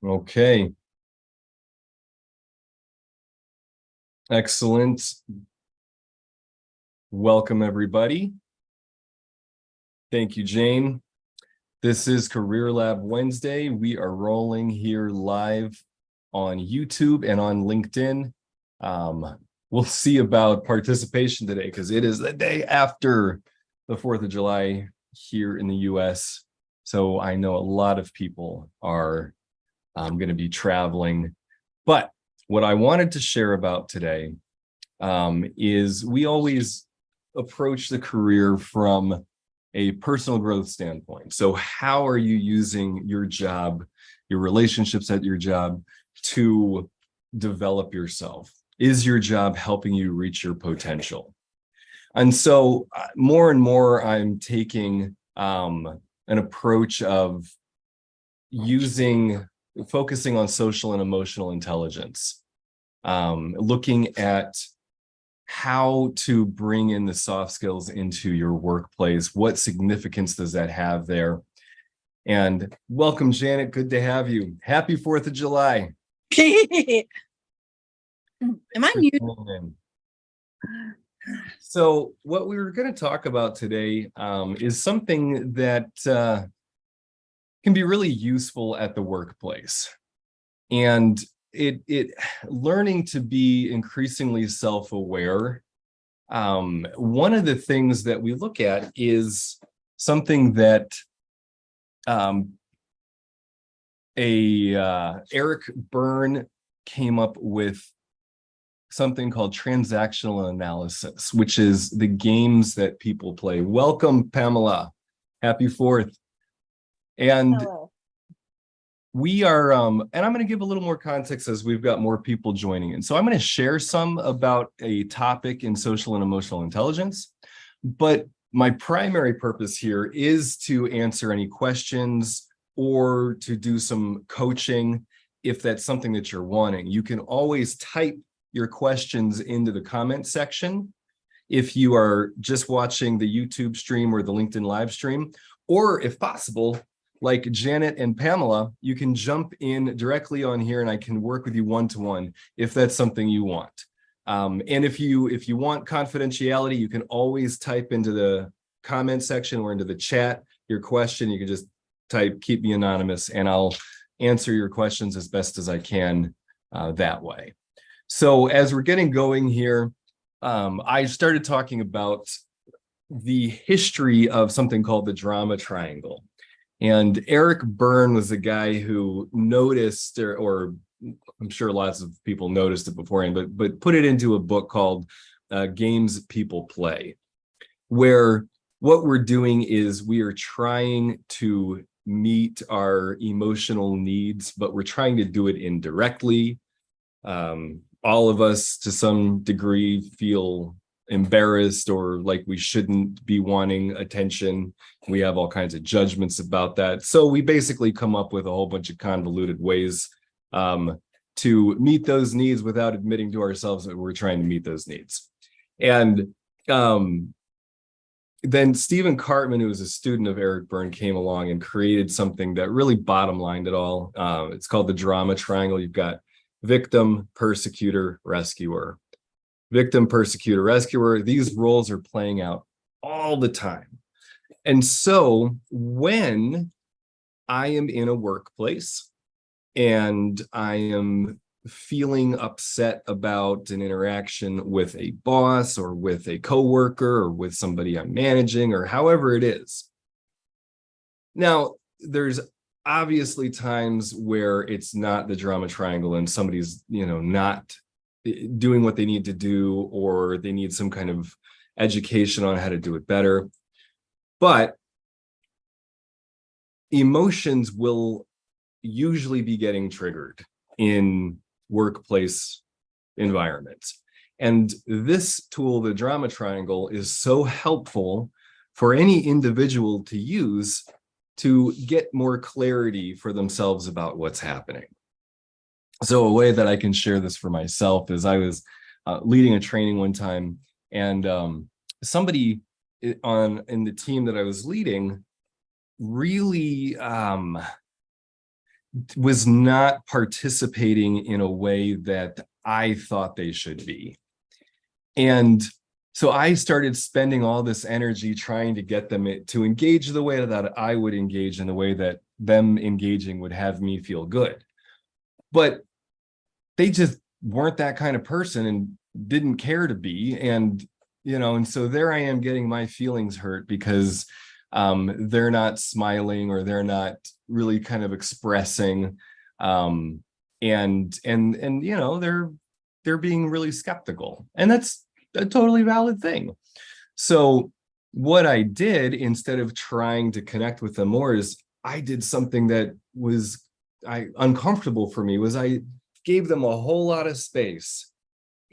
Okay, excellent. Welcome, everybody. Thank you, Jane. This is Career Lab Wednesday. We are rolling here live on YouTube and on LinkedIn. We'll see about participation today because it is the day after the 4th of July here in the US. So I know a lot of people are going to be traveling. But what I wanted to share about today is we always approach the career from a personal growth standpoint. So how are you using your job, your relationships at your job to develop yourself? Is your job helping you reach your potential? And so more and more I'm taking an approach of focusing on social and emotional intelligence, looking at how to bring in the soft skills into your workplace. What significance does that have there? And welcome, Janet. Good to have you. Happy 4th of July. Am I muted? So what we were going to talk about today is something that can be really useful at the workplace. And it learning to be increasingly self-aware. One of the things that we look at is something that Eric Berne came up with, something called transactional analysis, which is the games that people play. Welcome, Pamela. Happy 4th. And Hello. we are, and I'm going to give a little more context as we've got more people joining in. So I'm going to share some about a topic in social and emotional intelligence, but my primary purpose here is to answer any questions or to do some coaching if that's something that you're wanting. You can always type your questions into the comment section if you are just watching the YouTube stream or the LinkedIn live stream, or if possible, like Janet and Pamela, you can jump in directly on here and I can work with you one-to-one if that's something you want. And if you want confidentiality, you can always type into the comment section or into the chat your question. You can just type "keep me anonymous" and I'll answer your questions as best as I can that way. So as we're getting going here, I started talking about the history of something called the drama triangle. And Eric Berne was a guy who noticed, or I'm sure lots of people noticed it beforehand, but put it into a book called Games People Play, where what we're doing is we are trying to meet our emotional needs, but we're trying to do it indirectly. All of us, to some degree, feel embarrassed or like we shouldn't be wanting attention. We have all kinds of judgments about that. So we basically come up with a whole bunch of convoluted ways to meet those needs without admitting to ourselves that we're trying to meet those needs. And then Stephen Cartman, who was a student of Eric Berne, came along and created something that really bottom-lined it all. It's called the drama triangle. You've got victim, persecutor, rescuer. Victim, persecutor, rescuer. These roles are playing out all the time. And so when I am in a workplace and I am feeling upset about an interaction with a boss or with a coworker or with somebody I'm managing or however it is. Now, there's obviously times where it's not the drama triangle and somebody's, not doing what they need to do, or they need some kind of education on how to do it better. But emotions will usually be getting triggered in workplace environments. And this tool, the drama triangle, is so helpful for any individual to use to get more clarity for themselves about what's happening. So a way that I can share this for myself is I was leading a training one time, and somebody in the team that I was leading really was not participating in a way that I thought they should be. And so I started spending all this energy trying to get them to engage the way that I would engage, in the way that them engaging would have me feel good. But they just weren't that kind of person and didn't care to be. And, and so there I am getting my feelings hurt because they're not smiling, or they're not really kind of expressing, and they're being really skeptical, and that's a totally valid thing. So what I did, instead of trying to connect with them more, is I did something that was uncomfortable for me. Was I gave them a whole lot of space,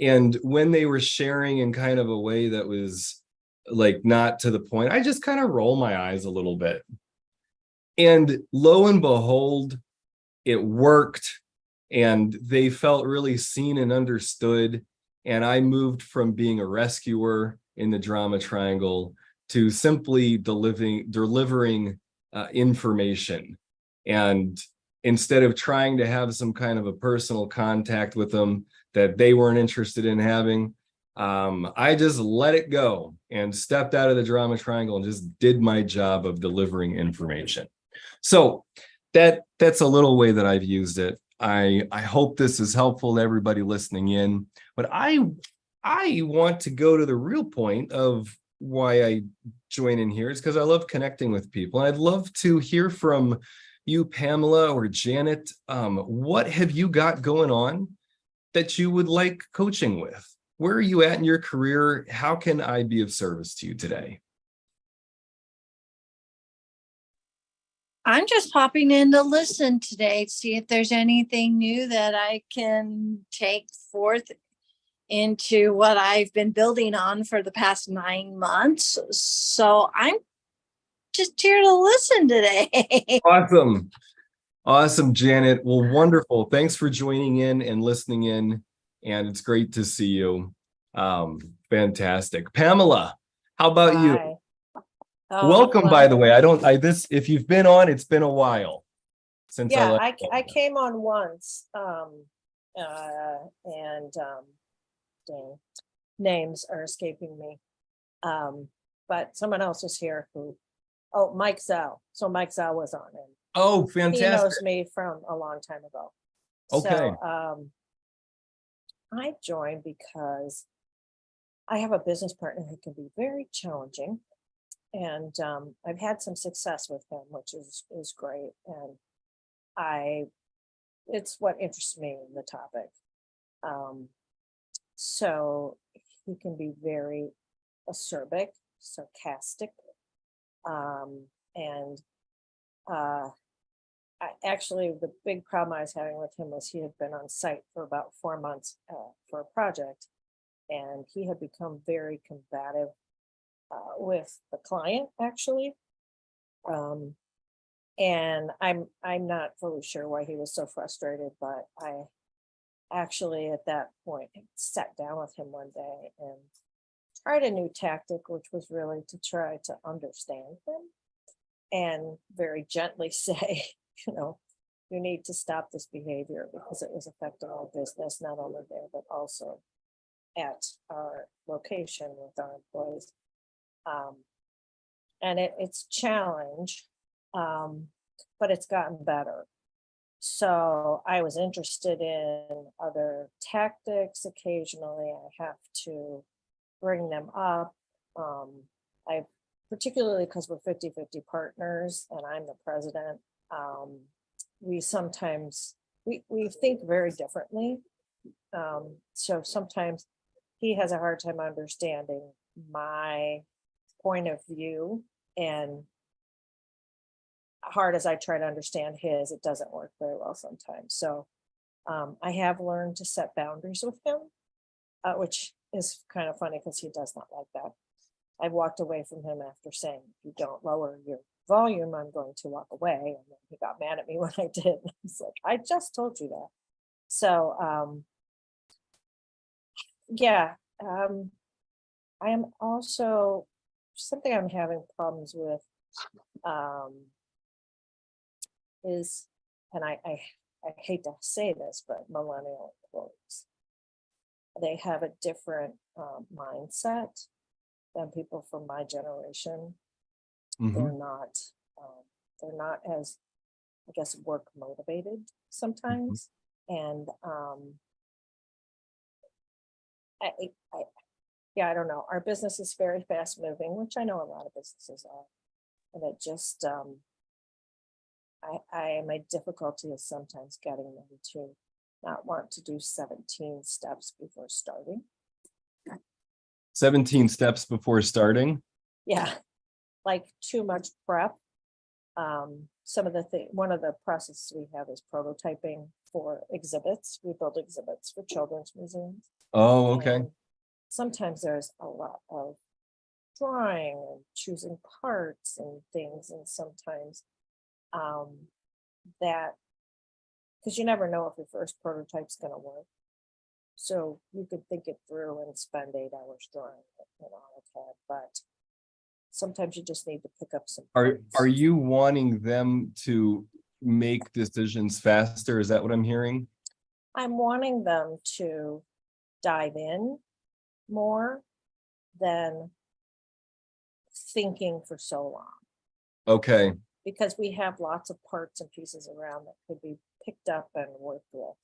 and when they were sharing in kind of a way that was like not to the point, I just kind of roll my eyes a little bit. And lo and behold, it worked, and they felt really seen and understood. And I moved from being a rescuer in the drama triangle to simply delivering information. And instead of trying to have some kind of a personal contact with them that they weren't interested in having, I just let it go and stepped out of the drama triangle and just did my job of delivering information. So that's a little way that I've used it. I hope this is helpful to everybody listening in, but I want to go to the real point of why I join in here, is because I love connecting with people. And I'd love to hear from you, Pamela or Janet. What have you got going on that you would like coaching with? Where are you at in your career? How can I be of service to you today? I'm just popping in to listen today, see if there's anything new that I can take forth into what I've been building on for the past 9 months. So I'm just here to listen today. Awesome, Janet. Well, wonderful. Thanks for joining in and listening in. And it's great to see you. Fantastic. Pamela, how about you? Welcome, by the way. If you've been on, it's been a while since I came on once, dang, names are escaping me. But someone else was here Mike Zell. So Mike Zell was on, and oh, fantastic. He knows me from a long time ago. Okay. So I joined because I have a business partner who can be very challenging. And I've had some success with him, which is great. And it's what interests me in the topic. So he can be very acerbic, sarcastic. Actually, the big problem I was having with him was he had been on site for about 4 months for a project, and he had become very combative with the client, actually. And I'm not fully sure why he was so frustrated, but I actually at that point sat down with him one day and tried a new tactic, which was really to try to understand him and very gently say, you need to stop this behavior because it was affecting our business, not only there, but also at our location with our employees. And it's challenge, but it's gotten better. So I was interested in other tactics. Occasionally I have to bring them up. Particularly because we're 50-50 partners and I'm the president, we sometimes, we think very differently. So sometimes he has a hard time understanding my point of view, and hard as I try to understand his, it doesn't work very well sometimes. So I have learned to set boundaries with him, which is kind of funny because he does not like that. I walked away from him after saying, if you don't lower your volume, I'm going to walk away. And then he got mad at me when I did. He's like, I just told you that. So I am also, something I'm having problems with is and I hate to say this, but millennial employees, they have a different mindset than people from my generation. Mhm. They're not as, I guess, work motivated sometimes. And I yeah, I don't know. Our business is very fast moving, which I know a lot of businesses are. And it just my difficulty is sometimes getting them to not want to do 17 steps before starting. 17 steps before starting. Yeah, like too much prep. One of the processes we have is prototyping for exhibits. We build exhibits for children's museums. Oh, okay. And sometimes there's a lot of drawing and choosing parts and things, and sometimes that, because you never know if your first prototype's going to work. So you could think it through and spend 8 hours drawing it in AutoCAD, but sometimes you just need to pick up some Are parts. you wanting them to make decisions faster? Is that what I'm hearing? I'm wanting them to dive in more than thinking for so long, Okay. because we have lots of parts and pieces around that could be picked up and worked with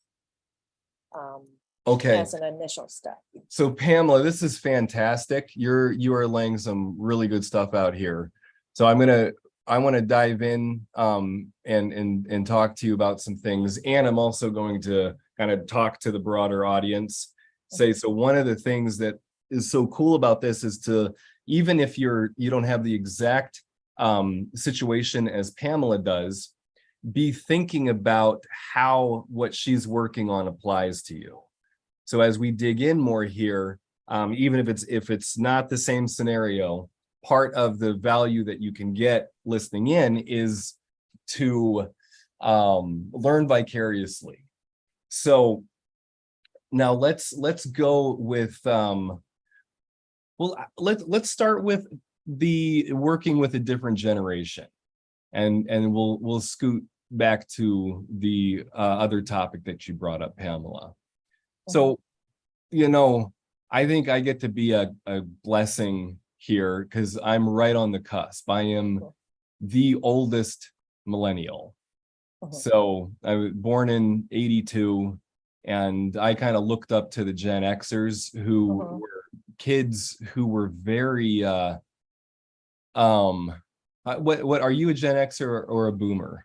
Okay. as an initial step. So Pamela, this is fantastic. You are laying some really good stuff out here. So I want to dive in and talk to you about some things. And I'm also going to kind of talk to the broader audience. So one of the things that is so cool about this is to, even if you don't have the exact situation as Pamela does, be thinking about how what she's working on applies to you. So as we dig in more here, even if it's not the same scenario, part of the value that you can get listening in is to learn vicariously. So now let's go with let's start with the working with a different generation, and we'll scoot back to the other topic that you brought up, Pamela. So, I think I get to be a blessing here because I'm right on the cusp. I am the oldest millennial. So I was born in 82, and I kind of looked up to the Gen Xers who were kids who were very what are you, a Gen Xer or a boomer?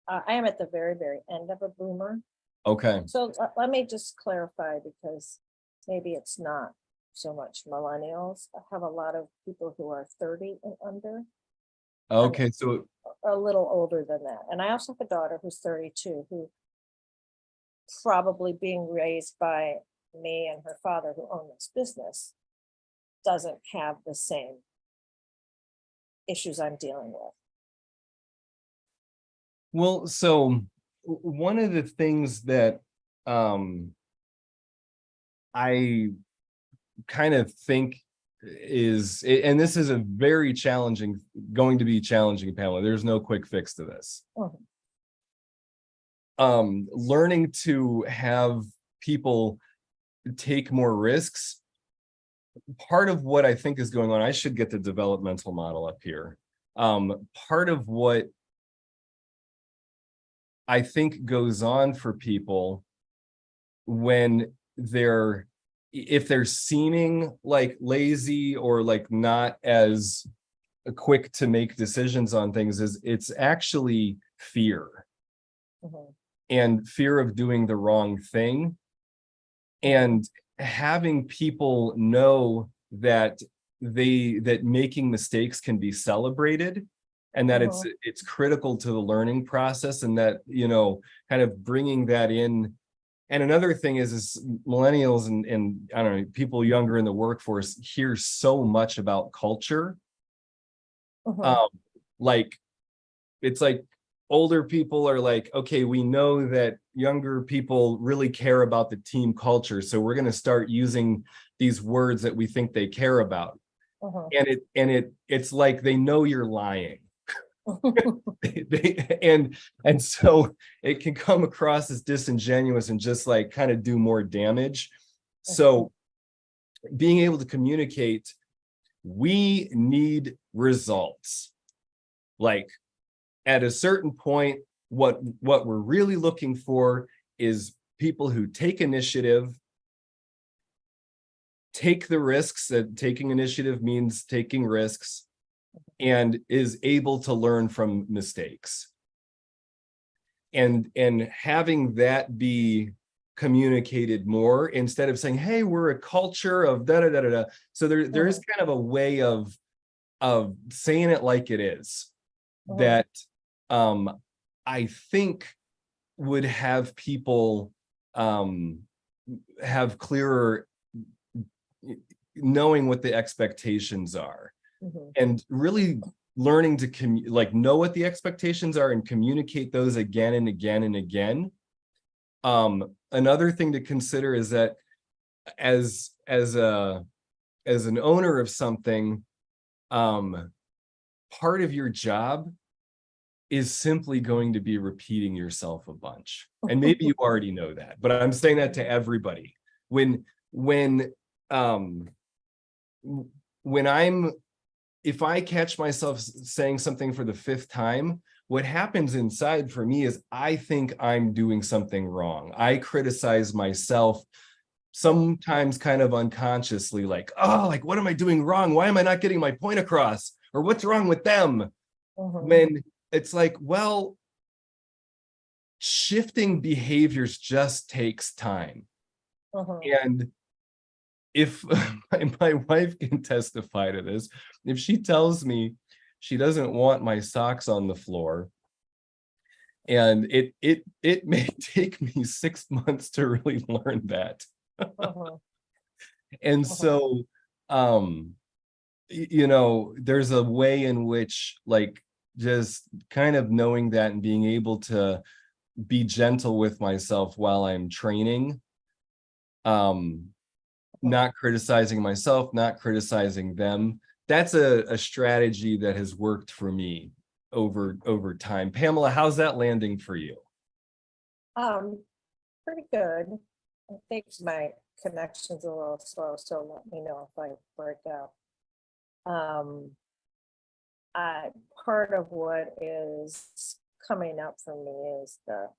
I am at the very, very end of a boomer. Okay. So let me just clarify, because maybe it's not so much millennials. I have a lot of people who are 30 and under. Okay, so A little older than that. And I also have a daughter who's 32, who probably being raised by me and her father, who own this business, doesn't have the same issues I'm dealing with. well, so one of the things that I kind of think is, and this is going to be challenging, Pamela. There's no quick fix to this. Learning to have people take more risks. Part of what I think is going on, I should get the developmental model up here. Part of what I think goes on for people when if they're seeming like lazy or like not as quick to make decisions on things, is it's actually fear. And fear of doing the wrong thing, and having people know that making mistakes can be celebrated, and that it's critical to the learning process, and that kind of bringing that in. And another thing is millennials and I don't know, people younger in the workforce hear so much about culture. Like it's like older people are like, okay, we know that younger people really care about the team culture, so we're going to start using these words that we think they care about. And it's like they know you're lying. And so it can come across as disingenuous and just like kind of do more damage. So being able to communicate, we need results. Like at a certain point, what we're really looking for is people who take initiative, take the risks. That taking initiative means taking risks, and is able to learn from mistakes. And having that be communicated more instead of saying, hey, we're a culture of da da da da da. So there is kind of a way of saying it like it is that I think would have people have clearer knowing what the expectations are, and really learning to know what the expectations are and communicate those again and again and again. Another thing to consider is that as an owner of something, part of your job is simply going to be repeating yourself a bunch. And maybe you already know that, but I'm saying that to everybody. If I catch myself saying something for the fifth time, what happens inside for me is I think I'm doing something wrong. I criticize myself, sometimes kind of unconsciously, like, oh, like, what am I doing wrong? Why am I not getting my point across? Or what's wrong with them? When it's like, well, shifting behaviors just takes time. And if my wife can testify to this, if she tells me she doesn't want my socks on the floor, and it may take me 6 months to really learn that. And so there's a way in which, like, just kind of knowing that and being able to be gentle with myself while I'm training, not criticizing myself, not criticizing them. That's a strategy that has worked for me over time. Pamela, how's that landing for you? Pretty good. I think my connection's a little slow, so let me know if I break out. Part of what is coming up for me is the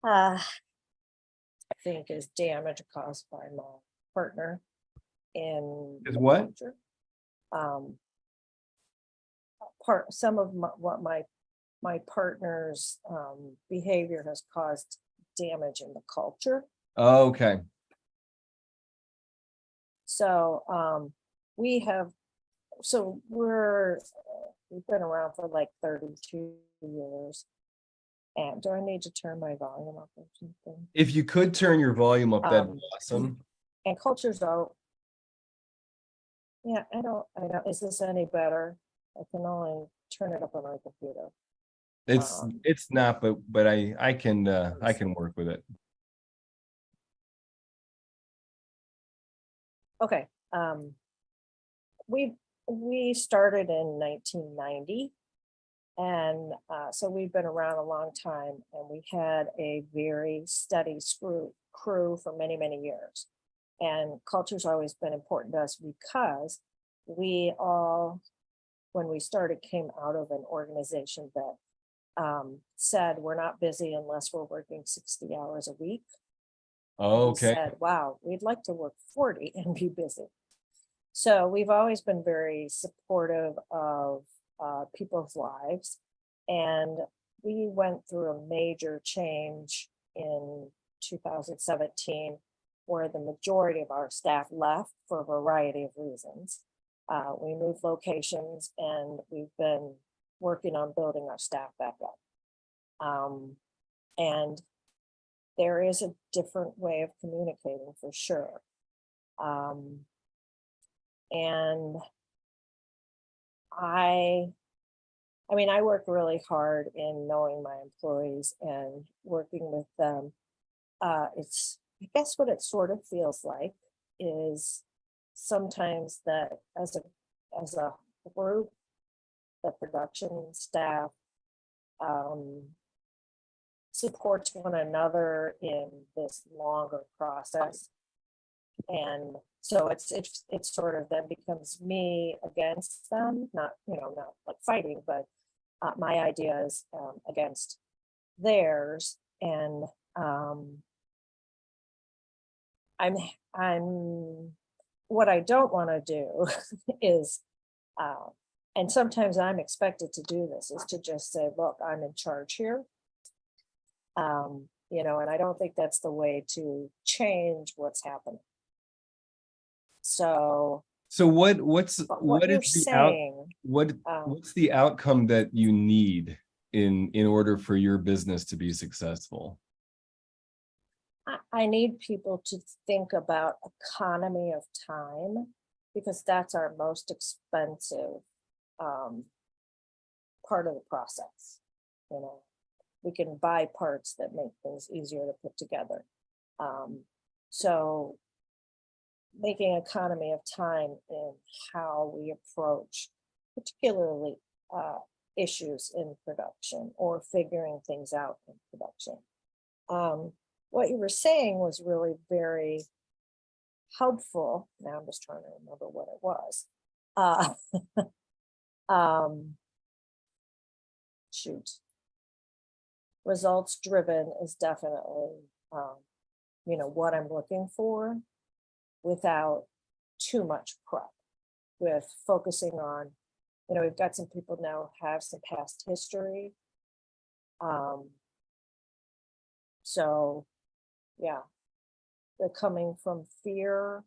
I think is damage caused by my partner in Is the what? culture. Some of what my partner's behavior has caused damage in the culture. Oh, okay. So we've been around for like 32 years. And do I need to turn my volume up or something? If you could turn your volume up, that'd be awesome. And cultures out. Yeah, I don't, is this any better? I can only turn it up on my computer. It's not, but I can work with it. Okay. We started in 1990. And so we've been around a long time, and we had a very steady crew for many, many years. And culture's always been important to us because we all, when we started, came out of an organization that said we're not busy unless we're working 60 hours a week. Oh, okay. We said, wow, we'd like to work 40 and be busy. So we've always been very supportive of people's lives. And we went through a major change in 2017 where the majority of our staff left for a variety of reasons. We moved locations, and we've been working on building our staff back up. And there is a different way of communicating for sure. And I mean, I work really hard in knowing my employees and working with them. I guess what it sort of feels like is sometimes that as a group, the production staff supports one another in this longer process. And so it's sort of then becomes me against them, not like fighting, but my ideas against theirs. And I'm what I don't want to do is and sometimes I'm expected to do this, is to just say, look, I'm in charge here. And I don't think that's the way to change what's happening. So what's what you're is the saying, what's the outcome that you need in order for your business to be successful? I need people to think about economy of time, because that's our most expensive part of the process. We can buy parts that make things easier to put together. So making economy of time in how we approach particularly issues in production or figuring things out in production. What you were saying was really very helpful. Now I'm just trying to remember what it was. Results driven is definitely, what I'm looking for, without too much prep, with focusing on, we've got some people now who have some past history. So yeah, they're coming from fear.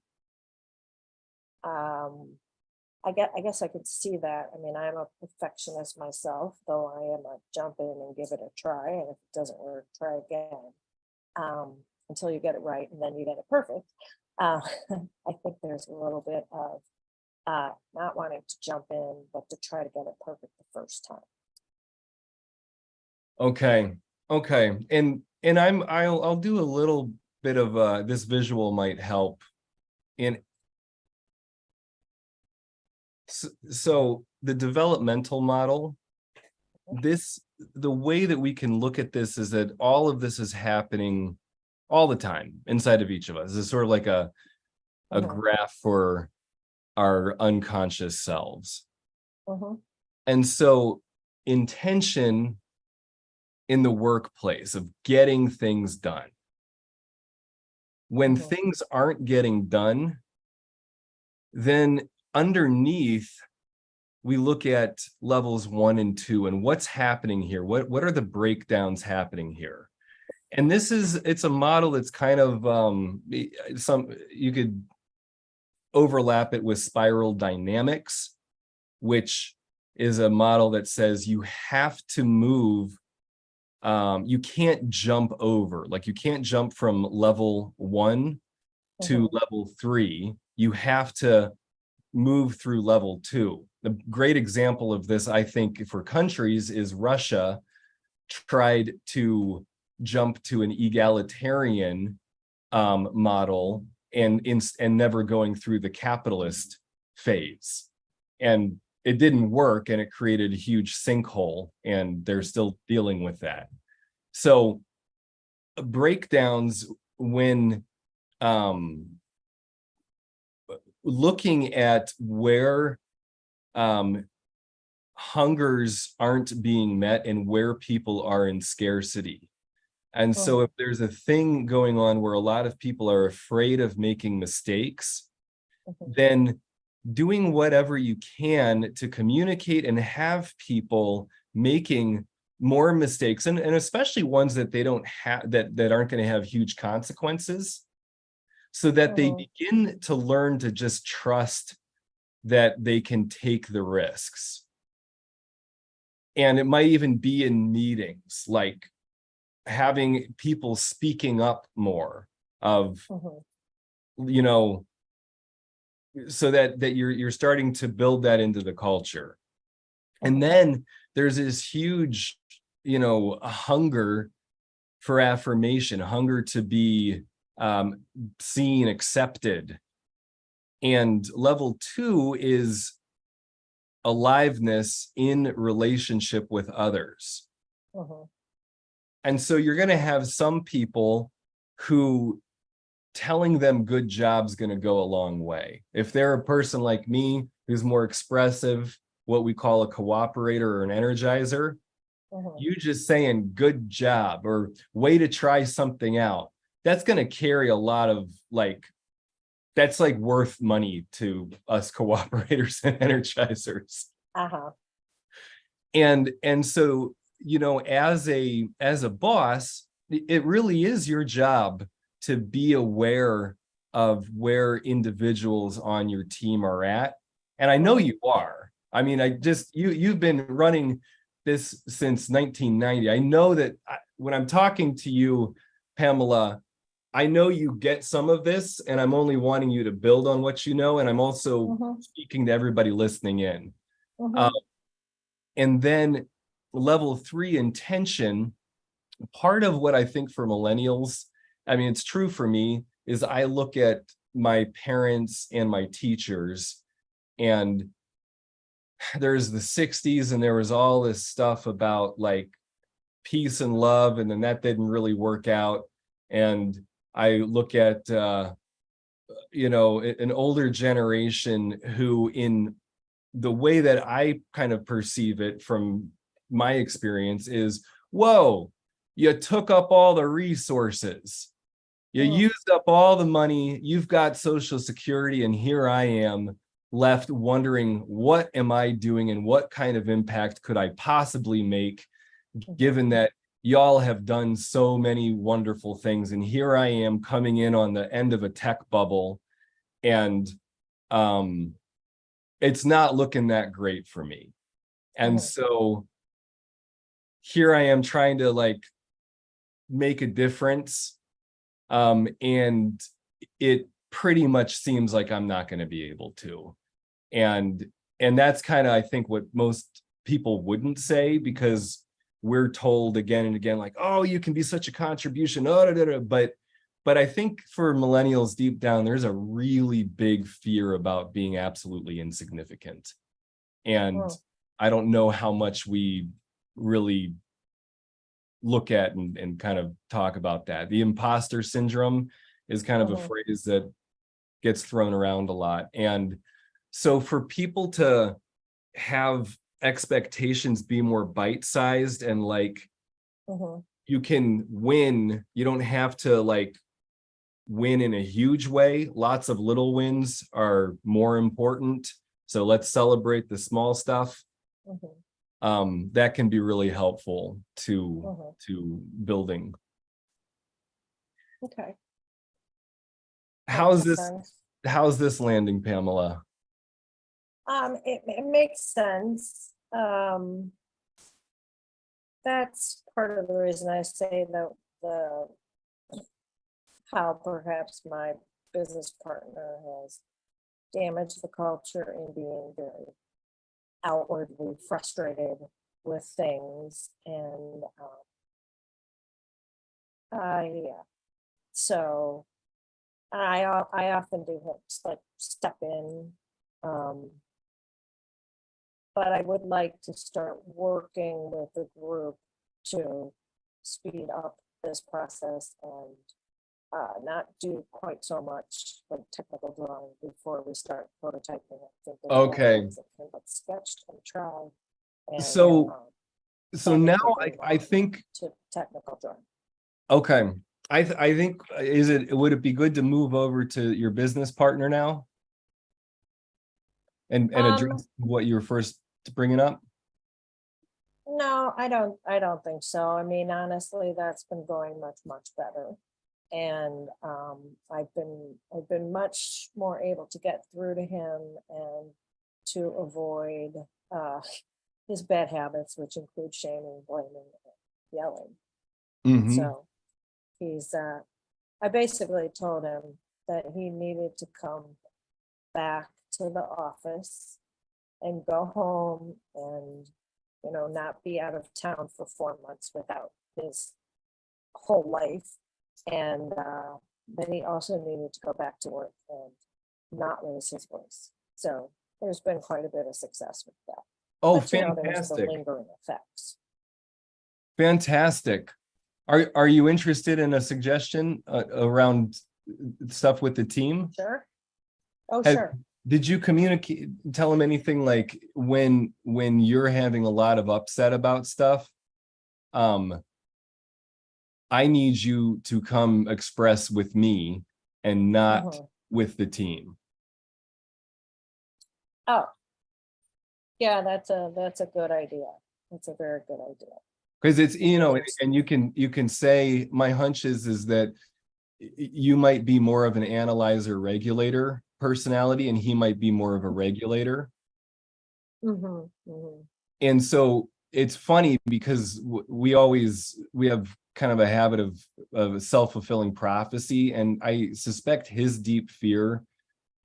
I guess I could see that. I mean, I'm a perfectionist myself, though I am a jump in and give it a try. And if it doesn't work, try again, until you get it right, and then you get it perfect. I think there's a little bit of not wanting to jump in, but to try to get it perfect the first time. Okay. And I'll do a little bit of this visual might help. So the developmental model, the way that we can look at this is that all of this is happening all the time inside of each of us. It's sort of like a graph for our unconscious selves. And so intention in the workplace of getting things done. When things aren't getting done, then underneath, we look at levels 1 and 2 and what's happening here. What are the breakdowns happening here? And it's a model that's kind of you could overlap it with spiral dynamics, which is a model that says you have to move. You can't jump over, like you can't jump from level 1 to level 3. You have to move through level 2. A great example of this, I think, for countries is Russia tried to jump to an egalitarian model and never going through the capitalist phase. And it didn't work, and it created a huge sinkhole, and they're still dealing with that. So breakdowns when looking at where hungers aren't being met and where people are in scarcity. And so if there's a thing going on where a lot of people are afraid of making mistakes, then doing whatever you can to communicate and have people making more mistakes, and especially ones that they don't have, that aren't going to have huge consequences, so that they begin to learn to just trust that they can take the risks. And it might even be in meetings, like having people speaking up more of, so that you're starting to build that into the culture. And then there's this huge, hunger for affirmation, hunger to be seen, accepted. And level 2 is aliveness in relationship with others. Mhm. And so you're going to have some people who telling them good job's going to go a long way. If they're a person like me who's more expressive, what we call a cooperator or an energizer, Mhm. you just saying good job or way to try something out, that's going to carry a lot of like, that's like worth money to us cooperators and energizers. Uh-huh. And so, you know, as a boss, it really is your job to be aware of where individuals on your team are at. And I know you are. I mean, you've been running this since 1990. I know that when I'm talking to you, Pamela, I know you get some of this, and I'm only wanting you to build on what you know. And I'm also Mhm. speaking to everybody listening in. Mhm. And then level 3, intention. Part of what I think for millennials, I mean, it's true for me, is I look at my parents and my teachers, and there's the 60s and there was all this stuff about like peace and love, and then that didn't really work out. And I look at you know, an older generation who, in the way that I kind of perceive it from my experience, is, whoa, you took up all the resources. You Mhm. used up all the money. You've got Social Security, and here I am left wondering, what am I doing and what kind of impact could I possibly make, given that y'all have done so many wonderful things. And here I am coming in on the end of a tech bubble, and it's not looking that great for me. And Mhm. so here I am trying to like make a difference. And it pretty much seems like I'm not going to be able to. And that's kind of, I think, what most people wouldn't say, because we're told again and again, like, oh, you can be such a contribution. Oh, da, da, da. But I think for millennials deep down, there's a really big fear about being absolutely insignificant. And Mhm. I don't know how much we really look at and kind of talk about that. The imposter syndrome is kind of a Mhm. phrase that gets thrown around a lot. And so for people to have expectations be more bite-sized, and like, Mhm. you can win, you don't have to like win in a huge way. Lots of little wins are more important. So let's celebrate the small stuff. That can be really helpful Mhm. to building. Okay. How's Makes this sense. how's this landing, Pamela? It makes sense. That's part of the reason I say that the how perhaps my business partner has damaged the culture in being very outwardly frustrated with things. And yeah, so I often do have to like step in, um, but I would like to start working with a group to speed up this process and not do quite so much like technical drawing before we start prototyping. I think there's a lot of Okay. things that can get sketched and tried, and So then we now can move I on think, to technical drawing. okay. I think, would it be good to move over to your business partner now and Um, address what you were first bringing up? no, I don't think so. I mean, honestly, that's been going much better. And I've been much more able to get through to him and to avoid uh his bad habits, which include shaming, blaming, and yelling. Mm-hmm. So he's I basically told him that he needed to come back to the office and go home and not be out of town for 4 months without his whole life. And then he also needed to go back to work and not raise his voice. So there's been quite a bit of success with that. Oh, But there's the fantastic. lingering effects. Fantastic. Are you interested in a suggestion around stuff with the team? Sure. Oh, Have- sure. Did you tell him anything like when you're having a lot of upset about stuff? I need you to come express with me and not Mhm. with the team. Oh, yeah, that's a good idea. That's a very good idea. Because it's, and you can say, my hunch is that you might be more of an analyzer regulator personality and he might be more of a regulator. Mhm, mhm. And so it's funny because we have kind of a habit of self-fulfilling prophecy, and I suspect his deep fear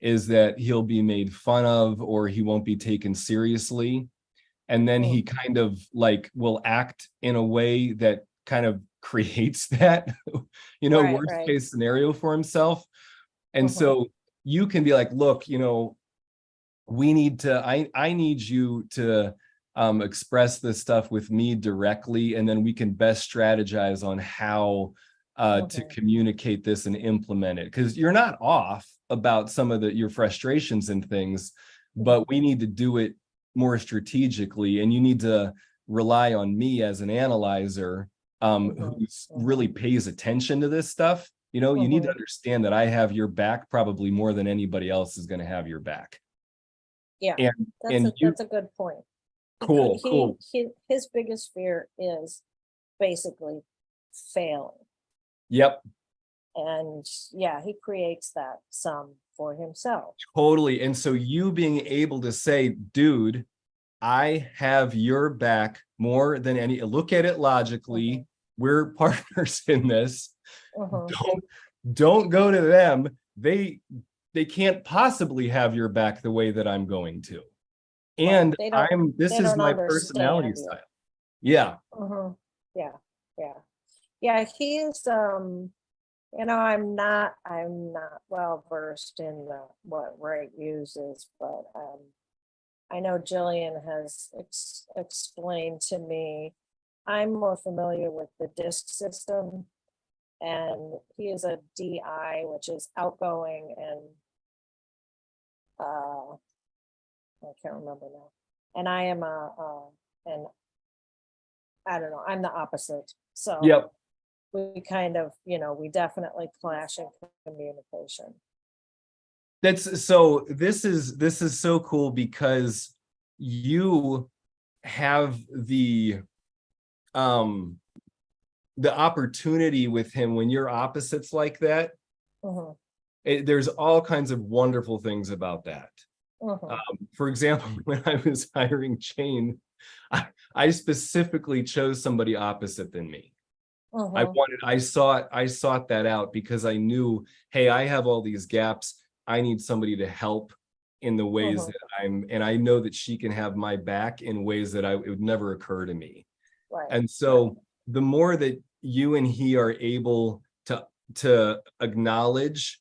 is that he'll be made fun of or he won't be taken seriously, and then he kind of like will act in a way that kind of creates that Right, worst right. case scenario for himself. And Mhm. so you can be like, look, we need to, I need you to express this stuff with me directly, and then we can best strategize on how to communicate this and implement it. Because you're not off about some of your frustrations and things, but we need to do it more strategically, and you need to rely on me as an analyzer who's really pays attention to this stuff. You need to understand that I have your back probably more than anybody else is going to have your back. Yeah, And that's a good point. cool. His biggest fear is basically failing. Yep, And yeah, he creates that some for himself. totally. And so you being able to say, dude, I have your back more than any, look at it logically. We're partners in this. Don't go to them. They can't possibly have your back the way that I'm going to. And this is my personality style. Yeah. Yeah, yeah. Yeah, he's I'm not well versed in what Wright uses, but I know Jillian has explained to me. I'm more familiar with the DISC system, and he is a DI, which is outgoing and I can't remember now. And I am and I don't know, I'm the opposite. So Yep. we kind of, we definitely clash in communication. That's so this is so cool because you have the opportunity with him when you're opposites like that. There's all kinds of wonderful things about that. For example, when I was hiring Jane, I specifically chose somebody opposite than me. I sought that out because I knew, hey, I have all these gaps. I need somebody to help in the ways that and I know that she can have my back in ways that it would never occur to me. Right. And so the more that you and he are able to acknowledge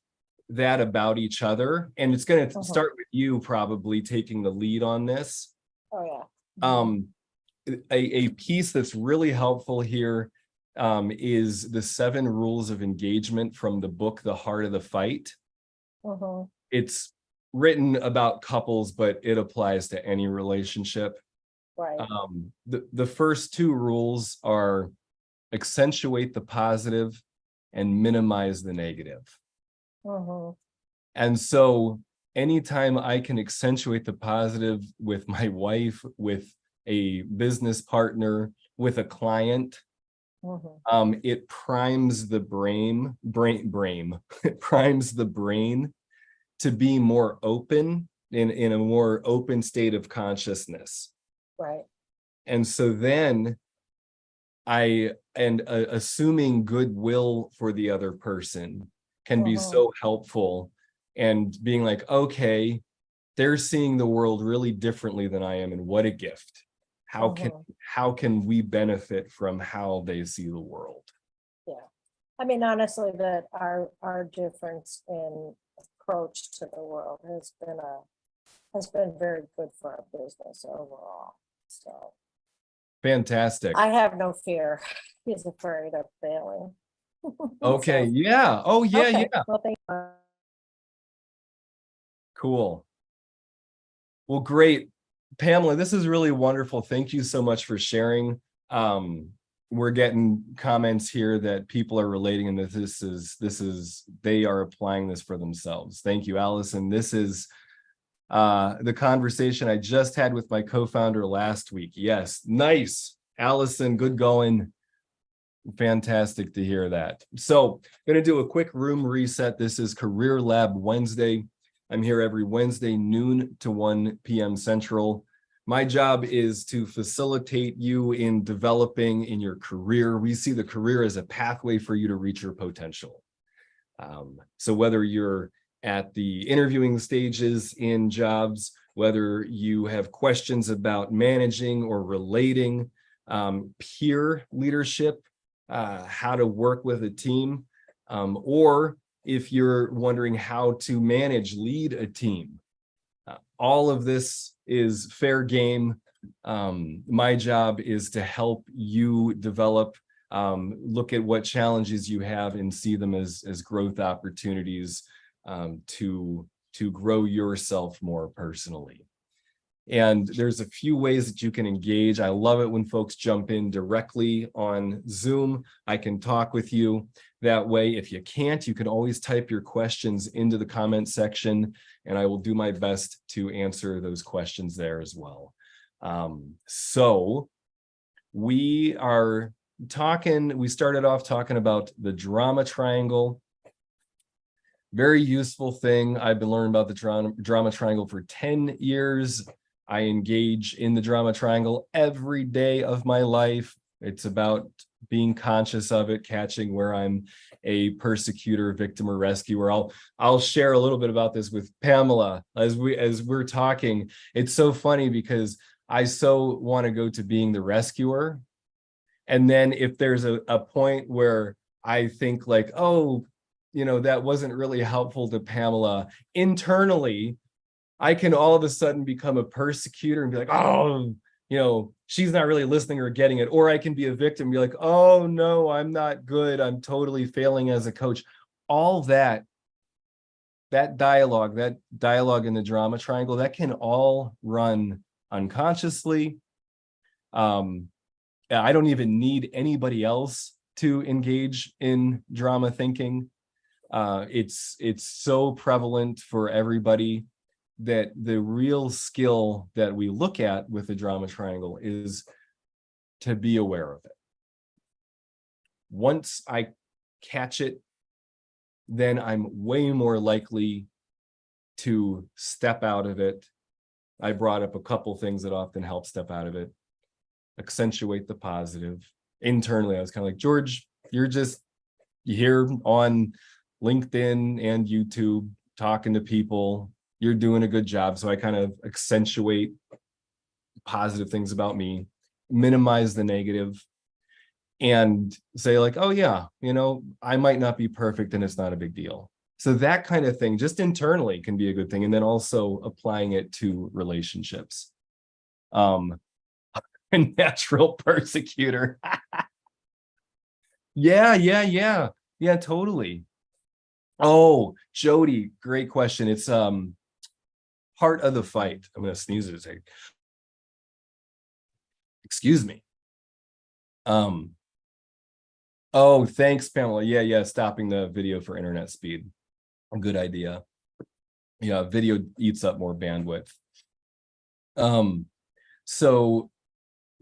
that about each other, and it's going to start with you probably taking the lead on this. Oh yeah. A piece that's really helpful here is the 7 rules of engagement from the book, The Heart of the Fight. It's written about couples, but it applies to any relationship. Right. The first 2 rules are accentuate the positive and minimize the negative. And so anytime I can accentuate the positive with my wife, with a business partner, with a client, it primes the brain, it primes the brain to be more open in a more open state of consciousness. Right. And so then assuming goodwill for the other person can be so helpful, and being like, okay, they're seeing the world really differently than I am, and what a gift. How can we benefit from how they see the world? Yeah. I mean, honestly, that our difference in approach to the world has been has been very good for our business overall. So Fantastic. I have no fear. He's afraid of failing. Okay. So, Yeah. Oh, yeah. okay. Yeah. Well, thank you. Cool. Well, great. Pamela, this is really wonderful. Thank you so much for sharing. We're getting comments here that people are relating and that this is they are applying this for themselves. Thank you, Allison. This is the conversation I just had with my co-founder last week. Yes, nice. Allison, good going. Fantastic to hear that. So I'm going to do a quick room reset. This is Career Lab Wednesday. I'm here every Wednesday, noon to 1 p.m. Central. My job is to facilitate you in developing in your career. We see the career as a pathway for you to reach your potential. So whether you're at the interviewing stages in jobs, whether you have questions about managing or relating, peer leadership, how to work with a team, or if you're wondering how to lead a team, all of this is fair game. My job is to help you develop, look at what challenges you have and see them as growth opportunities to grow yourself more personally. And there's a few ways that you can engage. I love it when folks jump in directly on Zoom. I can talk with you that way. If you can't, you can always type your questions into the comment section, and I will do my best to answer those questions there as well. So we started off talking about the drama triangle. Very useful thing. I've been learning about the drama triangle for 10 years. I engage in the drama triangle every day of my life. It's about being conscious of it, catching where I'm a persecutor, victim, or rescuer. I'll share a little bit about this with Pamela as we're talking. It's so funny because I so want to go to being the rescuer. And then if there's a point where I think like, oh, that wasn't really helpful to Pamela, internally, I can all of a sudden become a persecutor and be like, oh, she's not really listening or getting it. Or I can be a victim and be like, oh no, I'm not good. I'm totally failing as a coach. All that dialogue in the drama triangle, that can all run unconsciously. I don't even need anybody else to engage in drama thinking. It's so prevalent for everybody that the real skill that we look at with the drama triangle is to be aware of it. Once I catch it, then I'm way more likely to step out of it. I brought up a couple things that often help step out of it. Accentuate the positive. Internally, I was kind of like, George, you're here on LinkedIn and YouTube talking to people. You're doing a good job. So I kind of accentuate positive things about me, minimize the negative, and say like, oh yeah, I might not be perfect and it's not a big deal. So that kind of thing just internally can be a good thing. And then also applying it to relationships. A natural persecutor. Yeah, totally. Oh, Jody, great question. It's heart of the fight. I'm going to sneeze at a second. Excuse me. Oh, thanks, Pamela. Yeah, stopping the video for internet speed. A good idea. Yeah, video eats up more bandwidth. So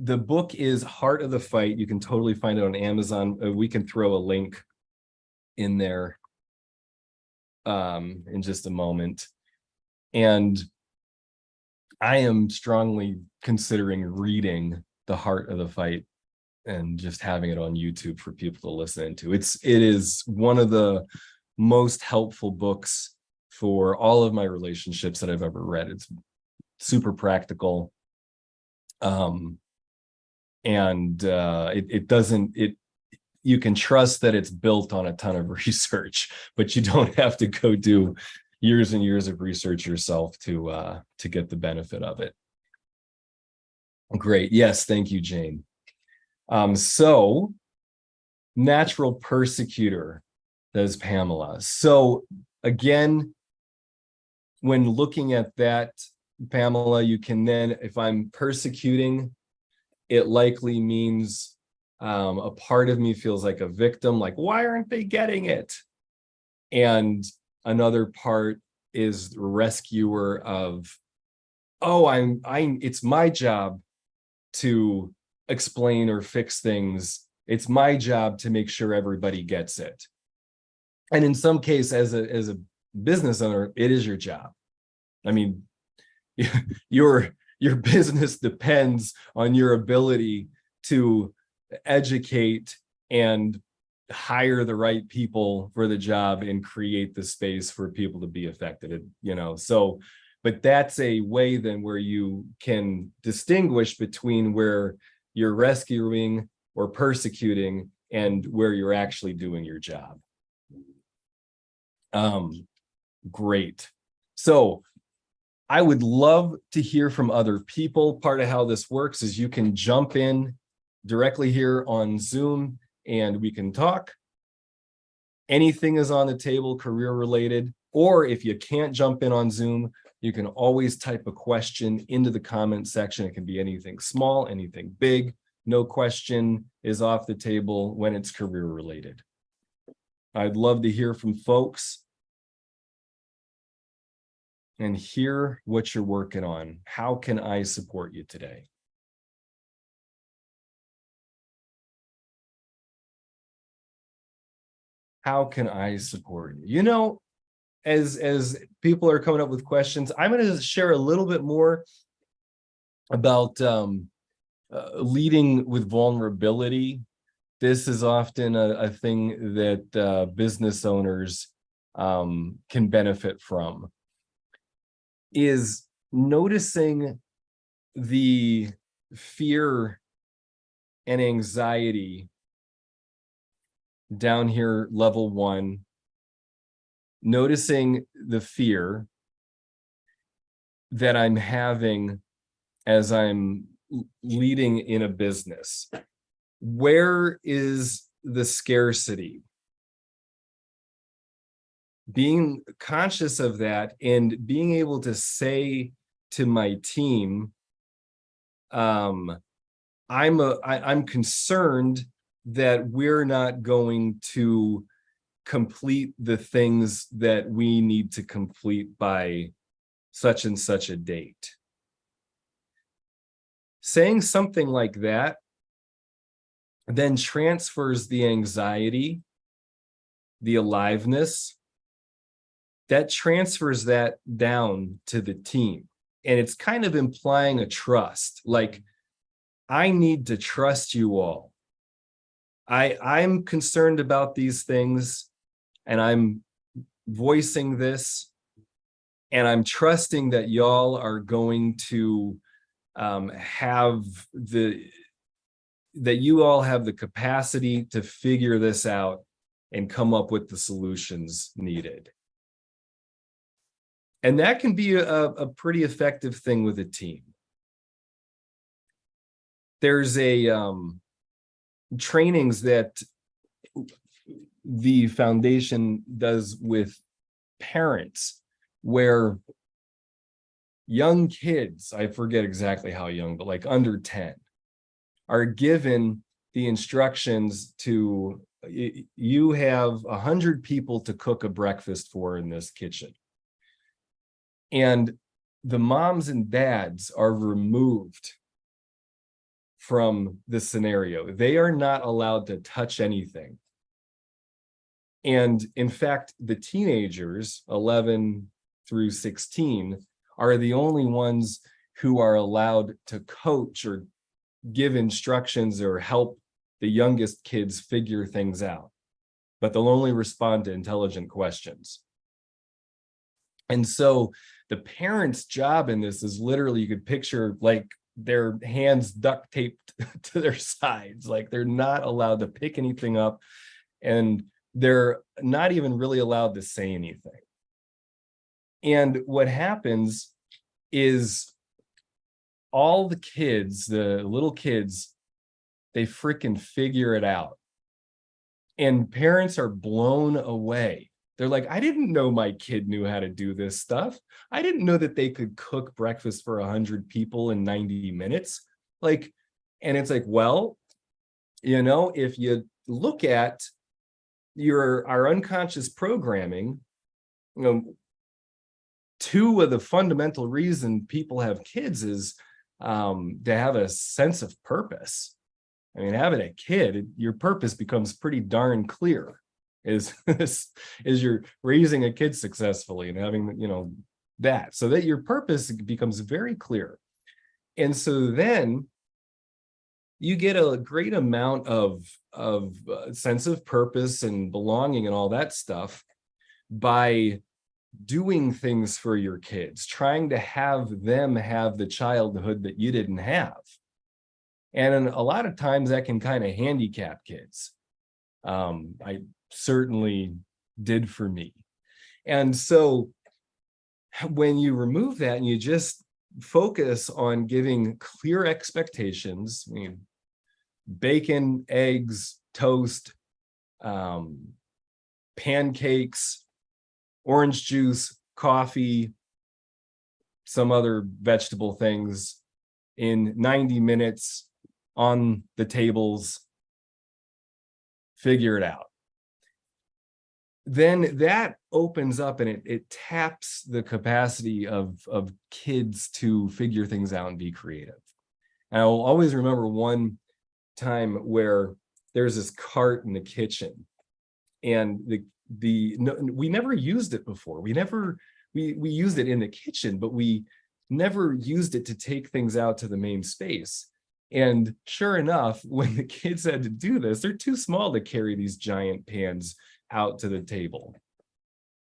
the book is Heart of the Fight. You can totally find it on Amazon. We can throw a link in there in just a moment. And I am strongly considering reading The Heart of the Fight and just having it on YouTube for people to listen to. It is one of the most helpful books for all of my relationships that I've ever read. It's super practical. And you can trust that it's built on a ton of research, but you don't have to go do years and years of research yourself to get the benefit of it. Great. Yes, thank you, Jane. So natural persecutor, says Pamela. So again, when looking at that, Pamela, you can then, if I'm persecuting, it likely means a part of me feels like a victim, like, why aren't they getting it? And another part is the rescuer of, oh, it's my job to explain or fix things. It's my job to make sure everybody gets it. And in some case, as a business owner, it is your job. I mean, your business depends on your ability to educate and hire the right people for the job and create the space for people to be affected, so, but that's a way then where you can distinguish between where you're rescuing or persecuting and where you're actually doing your job. Great. So I would love to hear from other people. Part of how this works is you can jump in directly here on Zoom and we can talk. Anything is on the table career related, or if you can't jump in on Zoom, you can always type a question into the comment section. It can be anything small, anything big. No question is off the table when it's career related. I'd love to hear from folks and hear what you're working on. How can I support you today? How can I support you? As people are coming up with questions, I'm going to share a little bit more about leading with vulnerability. This is often a thing that business owners can benefit from, is noticing the fear and anxiety down here, level 1, noticing the fear that I'm having as I'm leading in a business. Where is the scarcity? Being conscious of that and being able to say to my team, I'm concerned that we're not going to complete the things that we need to complete by such and such a date. Saying something like that then transfers the anxiety, the aliveness, that transfers that down to the team. And it's kind of implying a trust, like, I need to trust you all. I'm concerned about these things and I'm voicing this and I'm trusting that y'all are going to that you all have the capacity to figure this out and come up with the solutions needed. And that can be a pretty effective thing with a team. There's trainings that the foundation does with parents where young kids, I forget exactly how young, but like under 10, are given the instructions to, you have 100 people to cook a breakfast for in this kitchen. And the moms and dads are removed from the scenario. They are not allowed to touch anything. And in fact, the teenagers, 11 through 16, are the only ones who are allowed to coach or give instructions or help the youngest kids figure things out. But they'll only respond to intelligent questions. And so the parents' job in this is literally, you could picture like their hands duct taped to their sides, like they're not allowed to pick anything up and they're not even really allowed to say anything. And what happens is all the kids, the little kids, they freaking figure it out. And parents are blown away. They're like, I didn't know my kid knew how to do this stuff. I didn't know that they could cook breakfast for 100 people in 90 minutes. Like, and it's like, well, if you look at our unconscious programming, two of the fundamental reason people have kids is to have a sense of purpose. I mean, having a kid, your purpose becomes pretty darn clear. Is you're raising a kid successfully and having that, so that your purpose becomes very clear. And so then you get a great amount of sense of purpose and belonging and all that stuff by doing things for your kids, trying to have them have the childhood that you didn't have. And a lot of times that can kind of handicap kids. I certainly did for me. And so when you remove that and you just focus on giving clear expectations, bacon, eggs, toast, pancakes, orange juice, coffee, some other vegetable things in 90 minutes on the tables, figure it out. Then that opens up and it taps the capacity of kids to figure things out and be creative. And I'll always remember one time where there's this cart in the kitchen, and we never used it before. We used it in the kitchen, but we never used it to take things out to the main space. And sure enough, when the kids had to do this, they're too small to carry these giant pans out to the table.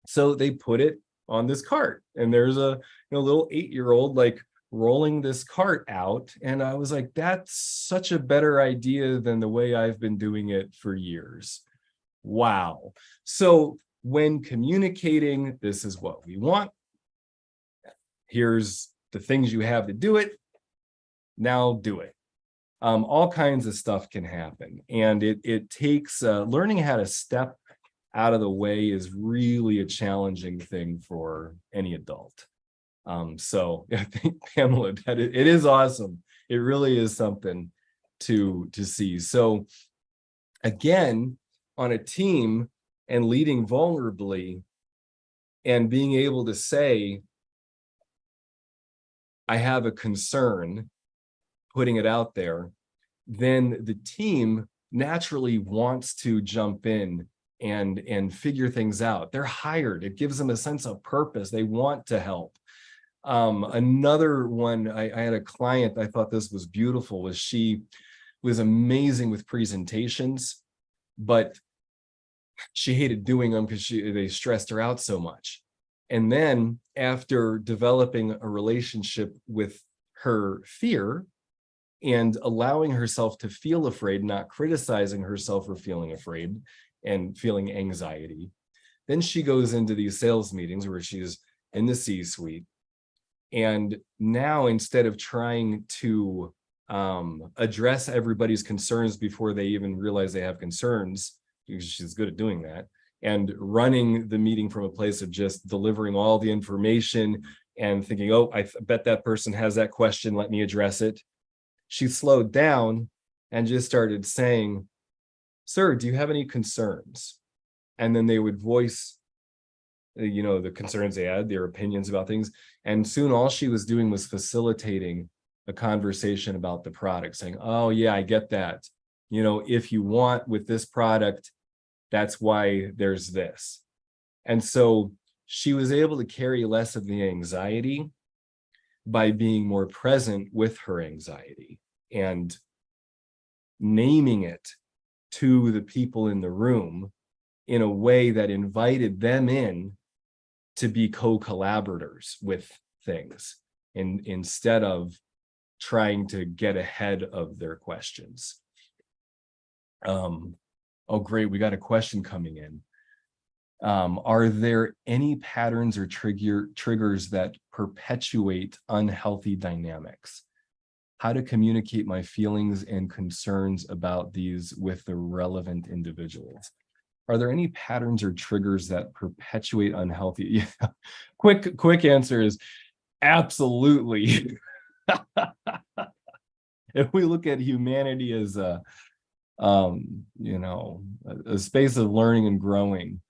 So they put it on this cart, and there's a little 8-year-old like rolling this cart out. And I was like, that's such a better idea than the way I've been doing it for years. Wow. So when communicating, this is what we want. Here's the things you have to do it. Now do it. All kinds of stuff can happen. And it takes learning how to step out of the way is really a challenging thing for any adult. So I think, Pamela, that it is awesome. It really is something to see. So again, on a team and leading vulnerably and being able to say, I have a concern, putting it out there, then the team naturally wants to jump in and figure things out. They're hired. It gives them a sense of purpose. They want to help. Another one, I had a client, I thought this was beautiful, was she was amazing with presentations, but she hated doing them because they stressed her out so much. And then after developing a relationship with her fear and allowing herself to feel afraid, not criticizing herself for feeling afraid and feeling anxiety, then she goes into these sales meetings where she's in the C-suite. And now, instead of trying to address everybody's concerns before they even realize they have concerns, because she's good at doing that, and running the meeting from a place of just delivering all the information and thinking, oh, I bet that person has that question, let me address it. She slowed down and just started saying, sir, do you have any concerns? And then they would voice the concerns they had, their opinions about things. And soon all she was doing was facilitating a conversation about the product, saying, oh yeah, I get that. If you want with this product, that's why there's this. And so she was able to carry less of the anxiety by being more present with her anxiety and naming it to the people in the room in a way that invited them in to be co-collaborators with things, and instead of trying to get ahead of their questions. Oh, great. We got a question coming in. Are there any patterns or triggers that perpetuate unhealthy dynamics? How to communicate my feelings and concerns about these with the relevant individuals. Are there any patterns or triggers that perpetuate unhealthy? Yeah. Quick answer is absolutely. If we look at humanity as a space of learning and growing,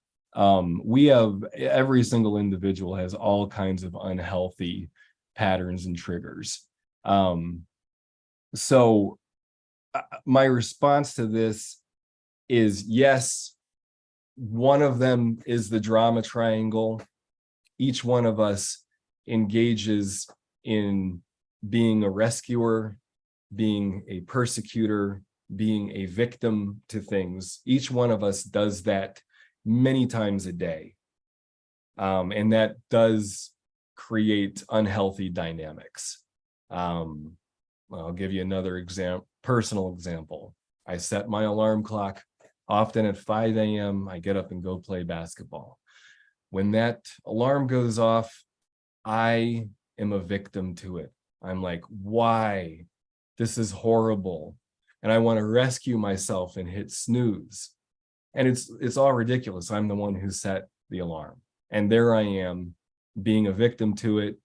we have, every single individual has all kinds of unhealthy patterns and triggers. So my response to this is yes, one of them is the drama triangle. Each one of us engages in being a rescuer, being a persecutor, being a victim to things. Each one of us does that many times a day. And that does create unhealthy dynamics. I'll give you another personal example. I set my alarm clock often at 5 a.m. I get up and go play basketball. When that alarm goes off, I am a victim to it. I'm like, why? This is horrible. And I want to rescue myself and hit snooze. And it's all ridiculous. I'm the one who set the alarm. And there I am being a victim to it,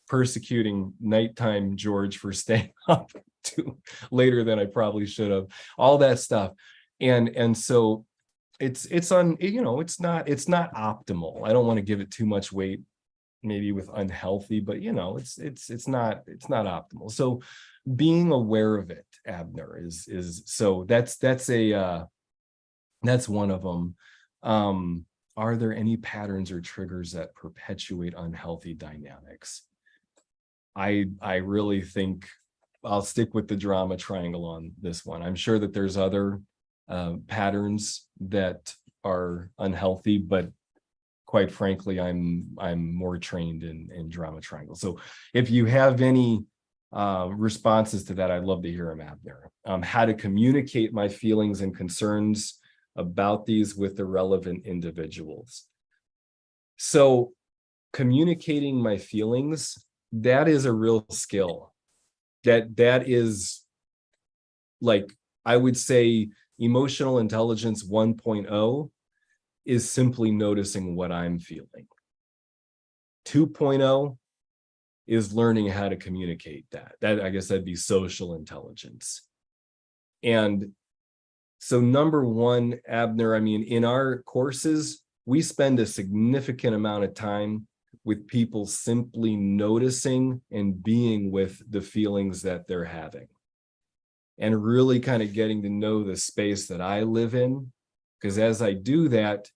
persecuting nighttime George for staying up too later than I probably should have, all that stuff. And so it's not optimal. I don't want to give it too much weight, maybe with unhealthy, but it's not optimal. So being aware of it, Abner, is so that's one of them. Are there any patterns or triggers that perpetuate unhealthy dynamics? I really think I'll stick with the drama triangle on this one. I'm sure that there's other patterns that are unhealthy, but quite frankly, I'm more trained in drama triangle. So if you have any responses to that, I'd love to hear them, Abner. How to communicate my feelings and concerns about these with the relevant individuals. So communicating my feelings, that is a real skill. That is, like, I would say emotional intelligence 1.0 is simply noticing what I'm feeling. 2.0 is learning how to communicate that. I guess that'd be social intelligence. And so number one, Abner, I mean, in our courses, we spend a significant amount of time with people simply noticing and being with the feelings that they're having. And really kind of getting to know the space that I live in. Because as I do that,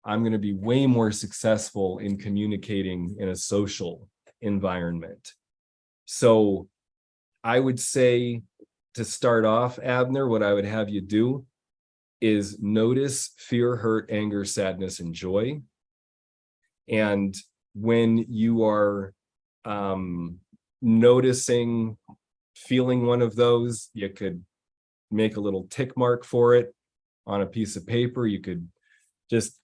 I'm going to be way more successful in communicating in a social environment. So I would say, to start off, Abner, what I would have you do is notice fear, hurt, anger, sadness, and joy. And when you are noticing, feeling one of those, you could make a little tick mark for it on a piece of paper. You could just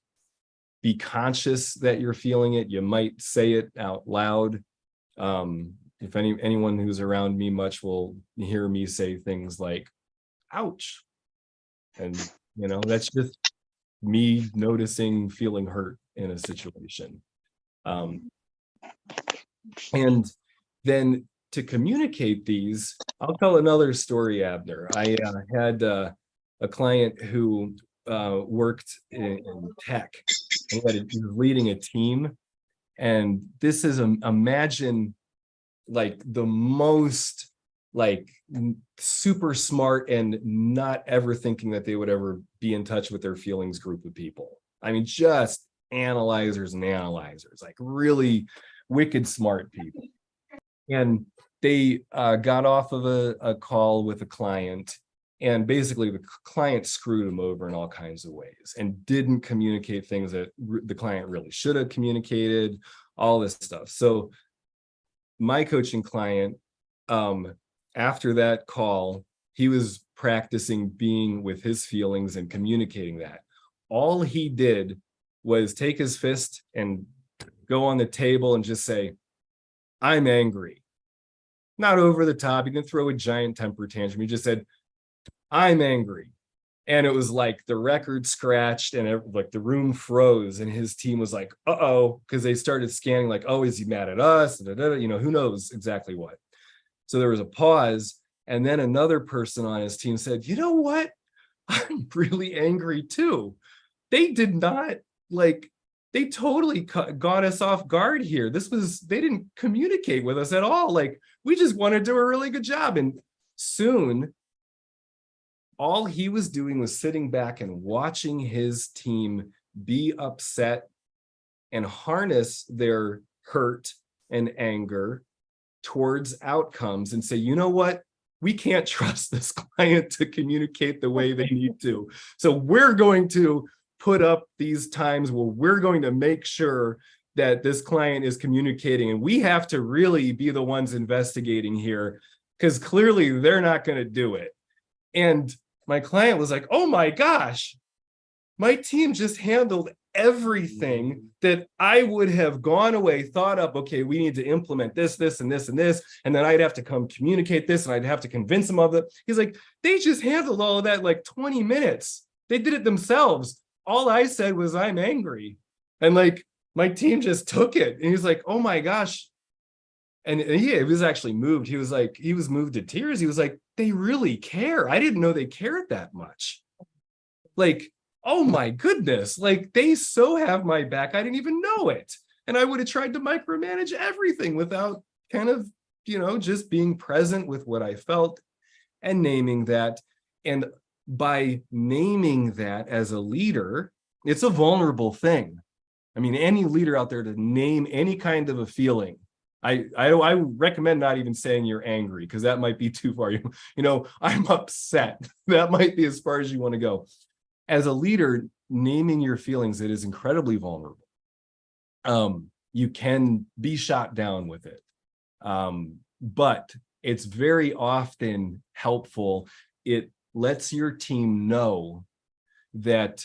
be conscious that you're feeling it. You might say it out loud. If anyone who's around me much will hear me say things like, ouch. And, that's just me noticing, feeling hurt in a situation. And then to communicate these, I'll tell another story, Abner. I had a client who worked in tech. He was leading a team. And this is, imagine, like, the most, like, super smart and not ever thinking that they would ever be in touch with their feelings group of people. I mean, just analyzers, like really wicked smart people. And they got off of a call with a client, and basically the client screwed him over in all kinds of ways and didn't communicate things that the client really should have communicated, all this stuff. So my coaching client, after that call, he was practicing being with his feelings and communicating that. All he did was take his fist and go on the table and just say, I'm angry. Not over the top. He didn't throw a giant temper tantrum. He just said, I'm angry. And it was like the record scratched and like the room froze, and his team was like, uh-oh, because they started scanning like, oh, is he mad at us? Who knows exactly what. So there was a pause, and then another person on his team said, you know what? I'm really angry too. They did not they totally got us off guard here. They didn't communicate with us at all. Like, we just want to do a really good job. And soon, all he was doing was sitting back and watching his team be upset and harness their hurt and anger towards outcomes and say, you know what? We can't trust this client to communicate the way they need to. So we're going to put up these times where we're going to make sure that this client is communicating, and we have to really be the ones investigating here, because clearly they're not going to do it. And my client was like, oh my gosh, my team just handled everything that I would have gone away, thought up, okay, we need to implement this, this, and this, and this, and then I'd have to come communicate this, and I'd have to convince them of it. He's like, they just handled all of that in like 20 minutes. They did it themselves. All I said was, I'm angry. And like, my team just took it. And he's like, oh my gosh. And he was actually moved. He was moved to tears. He was like, they really care. I didn't know they cared that much. Like, oh my goodness, like they so have my back, I didn't even know it. And I would have tried to micromanage everything without kind of, just being present with what I felt and naming that. And by naming that as a leader, it's a vulnerable thing. I mean, any leader out there to name any kind of a feeling, I recommend not even saying you're angry, because that might be too far. I'm upset. That might be as far as you want to go. As a leader, naming your feelings, it is incredibly vulnerable. You can be shot down with it. But it's very often helpful. It lets your team know that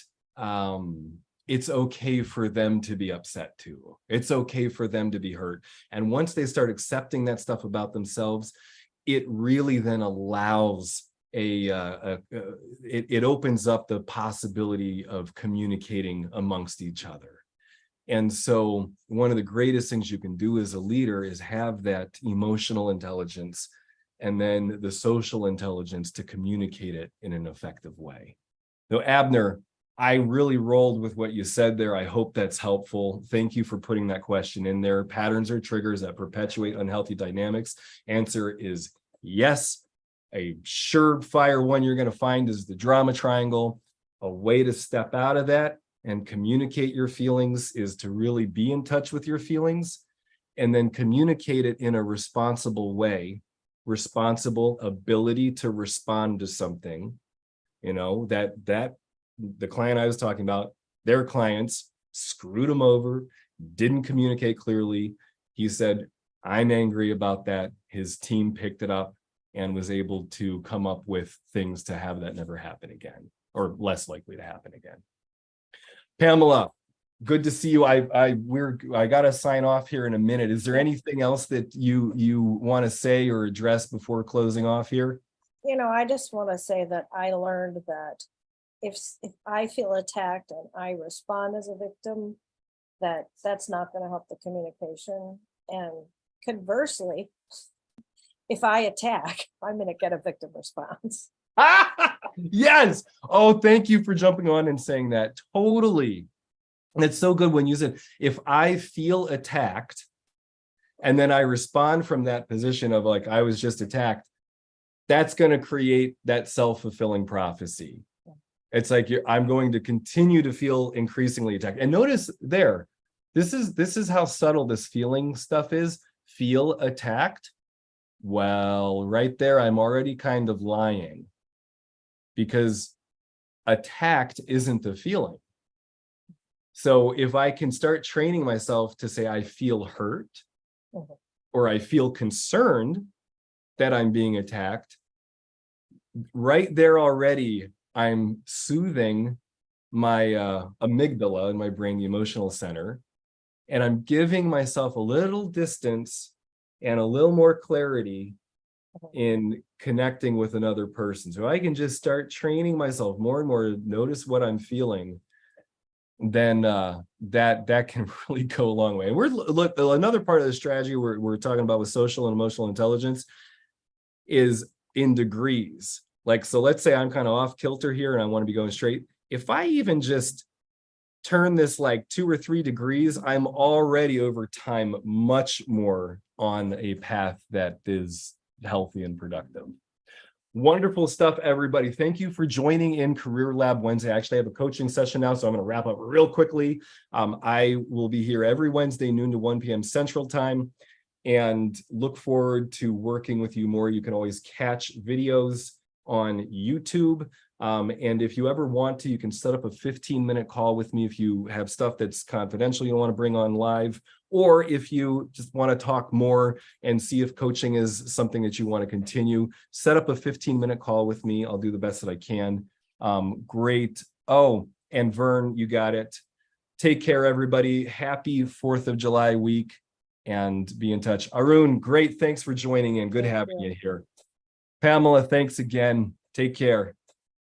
it's okay for them to be upset too. It's okay for them to be hurt. And once they start accepting that stuff about themselves, it really then allows it opens up the possibility of communicating amongst each other. And so one of the greatest things you can do as a leader is have that emotional intelligence and then the social intelligence to communicate it in an effective way. Now, Abner, I really rolled with what you said there. I hope that's helpful. Thank you for putting that question in there. Patterns or triggers that perpetuate unhealthy dynamics? Answer is yes. A surefire one you're going to find is the drama triangle. A way to step out of that and communicate your feelings is to really be in touch with your feelings and then communicate it in a responsible way, responsible ability to respond to something. That the client I was talking about, their clients screwed him over, didn't communicate clearly. He said, I'm angry about that. His team picked it up and was able to come up with things to have that never happen again, or less likely to happen again. Pamela, good to see you. I got to sign off here in a minute. Is there anything else that you want to say or address before closing off here? I just want to say that I learned that if I feel attacked and I respond as a victim, that's not going to help the communication. And conversely, if I attack, I'm going to get a victim response. Yes. Oh, thank you for jumping on and saying that. Totally. And it's so good when you said, if I feel attacked and then I respond from that position of like, I was just attacked, that's going to create that self-fulfilling prophecy. It's like I'm going to continue to feel increasingly attacked. And notice there, this is how subtle this feeling stuff is. Feel attacked. Well, right there, I'm already kind of lying, because attacked isn't the feeling. So if I can start training myself to say, I feel hurt, or I feel concerned that I'm being attacked, right there already, I'm soothing my amygdala in my brain, the emotional center, and I'm giving myself a little distance and a little more clarity in connecting with another person. So I can just start training myself more and more to notice what I'm feeling, then that can really go a long way. And look, another part of the strategy we're talking about with social and emotional intelligence is in degrees. Like, so let's say I'm kind of off kilter here and I want to be going straight. If I even just turn this like 2 or 3 degrees, I'm already over time much more on a path that is healthy and productive. Wonderful stuff, everybody. Thank you for joining in Career Lab Wednesday. I actually have a coaching session now, so I'm going to wrap up real quickly. I will be here every Wednesday, noon to 1 p.m. Central Time, and look forward to working with you more. You can always catch videos on YouTube. And if you ever want to, you can set up a 15-minute call with me if you have stuff that's confidential you don't want to bring on live, or if you just want to talk more and see if coaching is something that you want to continue, set up a 15-minute call with me. I'll do the best that I can. Great. Oh, and Vern, you got it. Take care, everybody. Happy 4th of July week, and be in touch. Arun, great. Thanks for joining in. Good having you here. Pamela, thanks again. Take care.